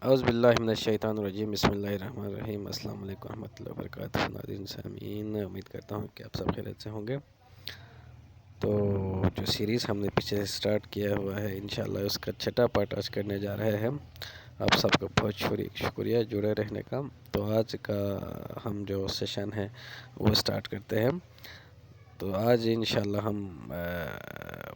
اعوذ باللہ من الشیطان الرجیم، بسم اللہ الرحمن الرحیم۔ السلام علیکم ورحمۃ اللہ وبرکاتہ۔ ناظرین سامعین، امید کرتا ہوں کہ آپ سب خیریت سے ہوں گے۔ تو جو سیریز ہم نے پیچھے سٹارٹ کیا ہوا ہے، انشاءاللہ اس کا چھٹا پارٹ آج کرنے جا رہے ہیں۔ آپ سب کو بہت شکریہ جڑے رہنے کا۔ تو آج کا ہم جو سیشن ہے وہ سٹارٹ کرتے ہیں۔ تو آج انشاءاللہ ہم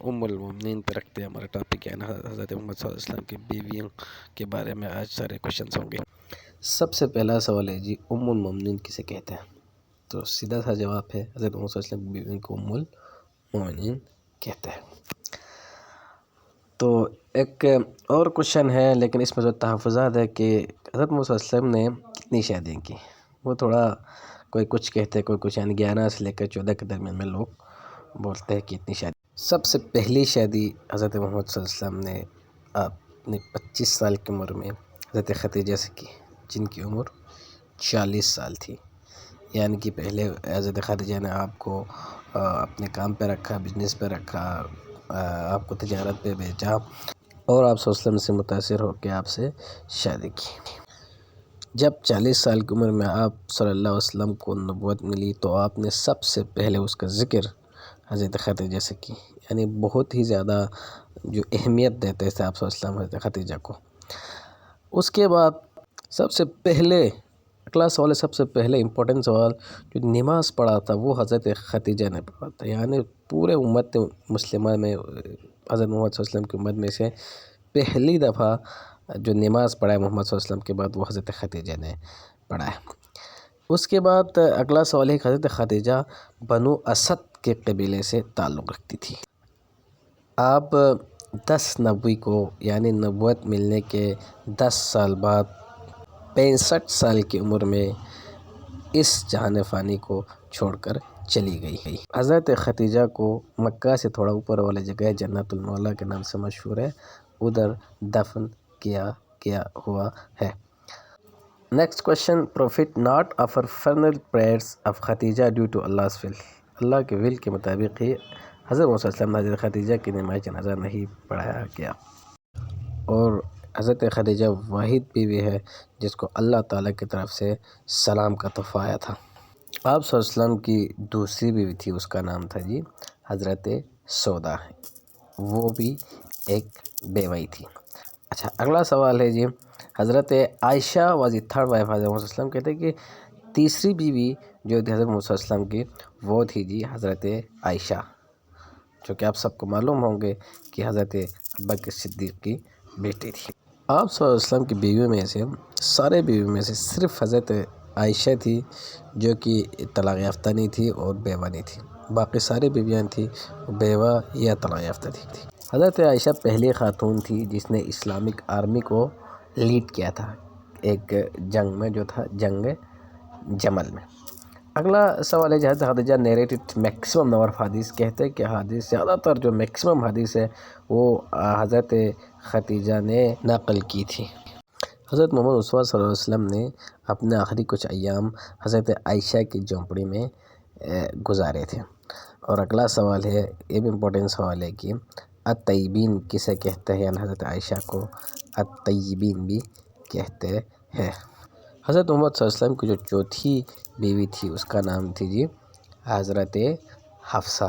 ام المومنین پہ رکھتے ہیں ہمارا ٹاپک، یعنی حضرت محمد صلی اللہ علیہ وسلم کی بیویوں کے بارے میں آج سارے کوشچنس ہوں گے۔ سب سے پہلا سوال ہے جی، ام المومنین کسے کہتے ہیں؟ تو سیدھا سا جواب ہے، حضرت محمد صلی اللہ علیہ وسلم کی بیویوں کو ام المومنین کہتے ہیں۔ تو ایک اور کوشچن ہے، لیکن اس میں جو تحفظات ہے کہ حضرت محمد صلی اللہ علیہ وسلم نے کتنی شادیاں کی، وہ تھوڑا کوئی کچھ کہتے ہیں، کوئی کچھ، یعنی 11 سے لے کر 14 کے درمیان میں لوگ بولتے ہیں کہ اتنی شادی۔ سب سے پہلی شادی حضرت محمد صلی اللہ علیہ وسلم نے اپنی 25 سال کی عمر میں حضرت خدیجہ سے کی، جن کی عمر 40 سال تھی۔ یعنی کہ پہلے حضرت خدیجہ نے آپ کو اپنے کام پہ رکھا، بزنس پہ رکھا، آپ کو تجارت پہ بھیجا، اور آپ صلی اللہ علیہ وسلم سے متاثر ہو کے آپ سے شادی کی۔ جب 40 سال کی عمر میں آپ صلی اللہ علیہ وسلم کو نبوت ملی، تو آپ نے سب سے پہلے اس کا ذکر حضرت خدیجہ سے کی، یعنی بہت ہی زیادہ جو اہمیت دیتے تھے آپ صلی اللہ علیہ وسلم حضرت خدیجہ کو۔ اس کے بعد سب سے پہلے اگلا سوال ہے، سب سے پہلے امپورٹنٹ سوال، جو نماز پڑھا تھا وہ حضرت خدیجہ نے پڑھا تھا، یعنی پورے امت مسلمہ میں، حضرت محمد صلی اللہ علیہ وسلم کی امت میں سے پہلی دفعہ جو نماز پڑھا ہے محمد صلی اللہ علیہ وسلم کے بعد، وہ حضرت خدیجہ نے پڑھا ہے۔ اس کے بعد اگلا سوال ہے کہ حضرت خدیجہ بنو اسد کے قبیلے سے تعلق رکھتی تھی۔ آپ 10 نبوی کو، یعنی نبوت ملنے کے 10 سال بعد 65 سال کی عمر میں اس جہان فانی کو چھوڑ کر چلی گئی۔ حضرت خدیجہ کو مکہ سے تھوڑا اوپر والی جگہ جنت المولا کے نام سے مشہور ہے، ادھر دفن کیا ہوا ہے۔ Next question, prophet not offer funeral prayers of Khadija due to Allah's will۔ اللہ کے will کے مطابق ہی حضرت محمد صلی اللہ علیہ وسلم نے حضرت خدیجہ کی نماز جنازہ نہیں پڑھایا گیا، اور حضرت خدیجہ واحد بیوی ہے جس کو اللہ تعالیٰ کی طرف سے سلام کا تحفہ آیا تھا۔ آپ صلی اللہ علیہ وسلم کی دوسری بیوی تھی، اس کا نام تھا جی حضرت سودا، وہ بھی ایک بیوی تھی۔ اچھا، اگلا سوال ہے جی، حضرت عائشہ واز دی تھرڈ وائف حضرت محمد صلی اللہ علیہ وسلم، کہتے ہیں کہ تیسری بیوی جو تھی حضرت محمد صلی اللہ علیہ وسلم کی، وہ تھی جی حضرت عائشہ، جو کہ آپ سب کو معلوم ہوں گے کہ حضرت ابوبکر صدیق کی بیٹی تھی۔ آپ صلی اللہ علیہ وسلم کی بیویوں میں سے، سارے بیویوں میں سے صرف حضرت عائشہ تھی جو کہ طلاق یافتہ نہیں تھی اور بیوہ نہیں تھی، باقی ساری بیویاں تھیں بیوہ یا طلاق یافتہ تھی۔ حضرت عائشہ پہلی خاتون تھی جس نے اسلامک آرمی کو لیڈ کیا تھا، ایک جنگ میں جو تھا، جنگ جمل میں۔ اگلا سوال ہے، حضرت Khadija narrated maximum number of حدیث، کہتے ہیں کہ حدیث زیادہ تر جو میکسیمم حدیث ہے وہ حضرت خدیجہ نے نقل کی تھی۔ حضرت محمد مصطفیٰ صلی اللہ علیہ وسلم نے اپنے آخری کچھ ایام حضرت عائشہ کی جھونپڑی میں گزارے تھے۔ اور اگلا سوال ہے، یہ بھی امپورٹنٹ سوال ہے کہ الطیبین کسے کہتے ہیں، یعنی حضرت عائشہ کو الطیبین بھی کہتے ہیں۔ حضرت محمد صلی اللہ علیہ وسلم کی جو چوتھی بیوی تھی اس کا نام تھی جی حضرت حفصہ۔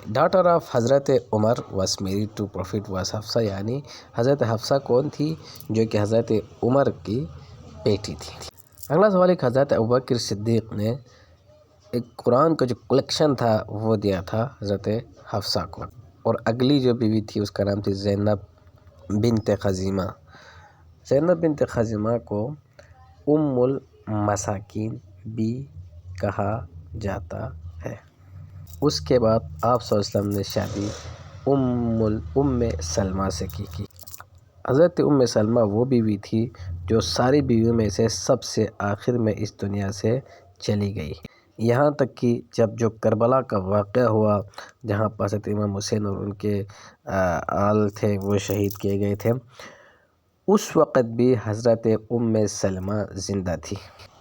ڈاٹر آف حضرت Umar was married to prophet was Hafsa, یعنی حضرت حفصہ کون تھی، جو کہ حضرت عمر کی بیٹی تھی۔ اگلا سوال ہے کہ حضرت ابوبکر صدیق نے ایک قرآن کا جو کلیکشن تھا وہ دیا تھا حضرت حفصہ کو، اور اگلی جو بیوی تھی اس کا نام تھی زینب بنت خزیمہ۔ زینب بنت خزیمہ کو ام المساکین بھی کہا جاتا ہے۔ اس کے بعد آپ صلی اللہ علیہ وسلم نے شادی ام سلمہ سے کی۔ حضرت ام سلمہ وہ بیوی تھی جو ساری بیویوں میں سے سب سے آخر میں اس دنیا سے چلی گئی، یہاں تک کہ جب جو کربلا کا واقعہ ہوا جہاں پر حضرت امام حسین اور ان کے آل تھے وہ شہید کیے گئے تھے، اس وقت بھی حضرت ام سلمہ زندہ تھی۔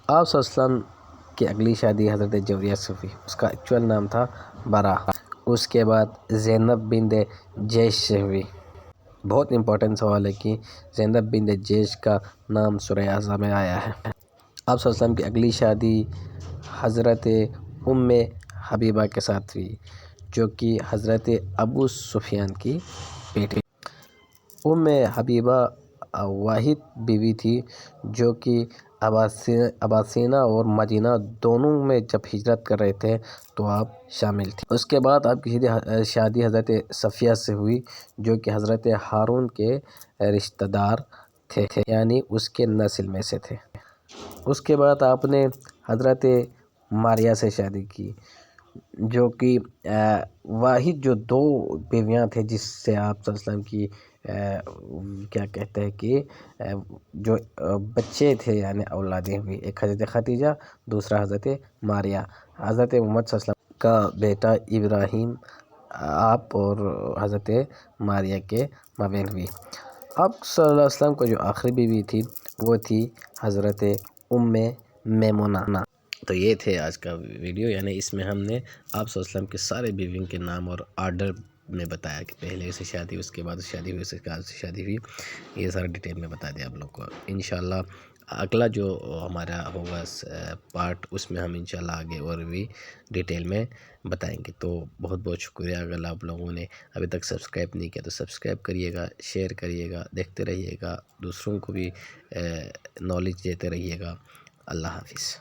آپ صلی اللہ علیہ وسلم کی اگلی شادی حضرت جویریہ سے ہوئی، اس کا ایکچوئل نام تھا برا۔ اس کے بعد زینب بنت جیش سے ہوئی۔ بہت امپورٹنٹ سوال ہے کہ زینب بنت جیش کا نام سورہ اعظہ میں آیا ہے۔ آپ صلی اللہ علیہ وسلم کی اگلی شادی حضرت ام حبیبہ کے ساتھ ہوئی، جو کہ حضرت ابو سفیان کی بیٹی۔ ام حبیبہ واحد بیوی تھی جو کہ اباسینہ اور مدینہ دونوں میں جب ہجرت کر رہے تھے تو آپ شامل تھے۔ اس کے بعد آپ کی شادی حضرت صفیہ سے ہوئی، جو کہ حضرت ہارون کے رشتہ دار تھے، یعنی اس کے نسل میں سے تھے۔ اس کے بعد آپ نے حضرت ماریہ سے شادی کی، جو کہ واحد جو دو بیویاں تھے جس سے آپ صلی اللہ علیہ وسلم کی کیا کہتے ہیں کہ جو بچے تھے یعنی اولادیں ہوئی، ایک حضرت ختیجہ، دوسرا حضرت ماریہ۔ حضرت محمد صلی اللہ علیہ وسلم کا بیٹا ابراہیم آپ اور حضرت ماریہ کے مابین ہوئی۔ آپ صلی اللہ علیہ وسلم کو جو آخری بیوی تھی وہ تھی حضرت ام میمونہ۔ تو یہ تھے آج کا ویڈیو، یعنی اس میں ہم نے آپ صلی اللہ علیہ وسلم کے سارے بیویوں کے نام اور آرڈر میں بتایا کہ پہلے سے شادی، اس کے بعد شادی ہوئی، اس کے بعد شادی ہوئی، یہ سارا ڈیٹیل میں بتا دیا آپ لوگ کو۔ انشاءاللہ اگلا جو ہمارا ہوگا پارٹ، اس میں ہم انشاءاللہ آگے اور بھی ڈیٹیل میں بتائیں گے۔ تو بہت بہت شکریہ، اگر آپ لوگوں نے ابھی تک سبسکرائب نہیں کیا تو سبسکرائب کریے گا، شیئر کریے گا، دیکھتے رہیے گا، دوسروں کو بھی نالج دیتے رہیے گا۔ اللہ حافظ۔